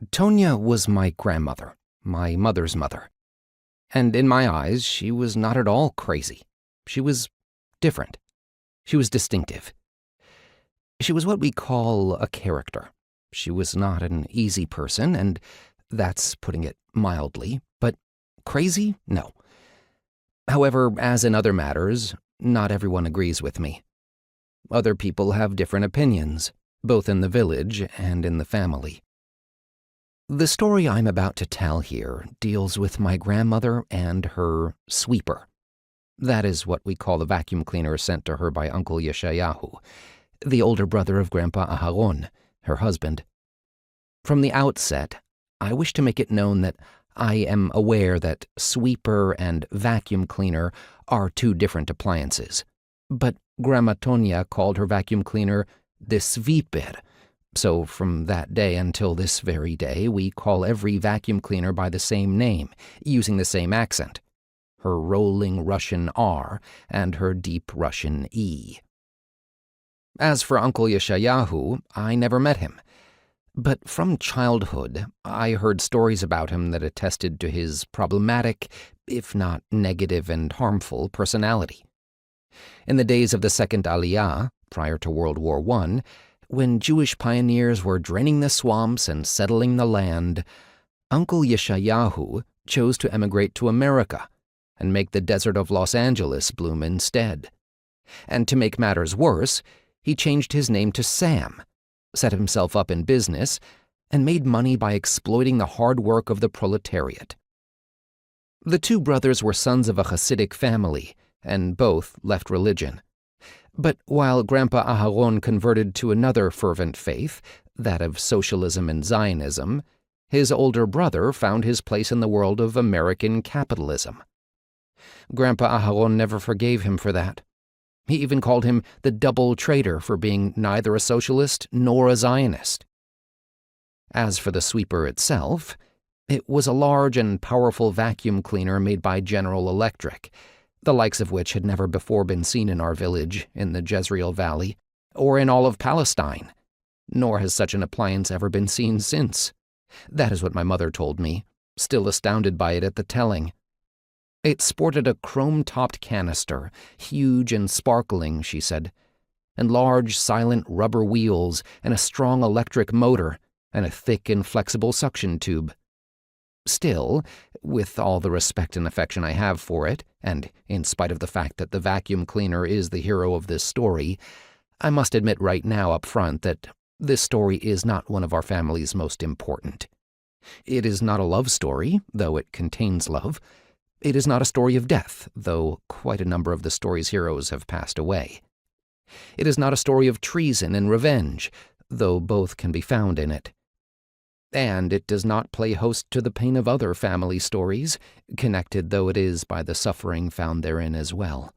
Tonia was my grandmother, my mother's mother. And in my eyes, she was not at all crazy. She was different. She was distinctive. She was what we call a character. She was not an easy person, and that's putting it mildly, but crazy? No. However, as in other matters, not everyone agrees with me. Other people have different opinions, both in the village and in the family. The story I'm about to tell here deals with my grandmother and her sweeper. That is what we call the vacuum cleaner sent to her by Uncle Yeshayahu, the older brother of Grandpa Aharon, her husband. From the outset, I wish to make it known that I am aware that sweeper and vacuum cleaner are two different appliances, but Grandma Tonia called her vacuum cleaner the sweeper. So from that day until this very day, we call every vacuum cleaner by the same name, using the same accent, her rolling Russian R and her deep Russian E. As for Uncle Yeshayahu, I never met him, but from childhood I heard stories about him that attested to his problematic, if not negative and harmful, personality. In the days of the Second Aliyah, prior to World War I, when Jewish pioneers were draining the swamps and settling the land, Uncle Yeshayahu chose to emigrate to America and make the desert of Los Angeles bloom instead. And to make matters worse, he changed his name to Sam, set himself up in business, and made money by exploiting the hard work of the proletariat. The two brothers were sons of a Hasidic family, and both left religion. But while Grandpa Aharon converted to another fervent faith, that of socialism and Zionism, his older brother found his place in the world of American capitalism. Grandpa Aharon never forgave him for that. He even called him the double traitor for being neither a socialist nor a Zionist. As for the sweeper itself, it was a large and powerful vacuum cleaner made by General Electric, the likes of which had never before been seen in our village in the Jezreel Valley, or in all of Palestine, nor has such an appliance ever been seen since. That is what my mother told me, still astounded by it at the telling. It sported a chrome-topped canister, huge and sparkling, she said, and large, silent rubber wheels, and a strong electric motor, and a thick and flexible suction tube. Still, with all the respect and affection I have for it, and in spite of the fact that the vacuum cleaner is the hero of this story, I must admit right now up front that this story is not one of our family's most important. It is not a love story, though it contains love. It is not a story of death, though quite a number of the story's heroes have passed away. It is not a story of treason and revenge, though both can be found in it. And it does not play host to the pain of other family stories, connected though it is by the suffering found therein as well.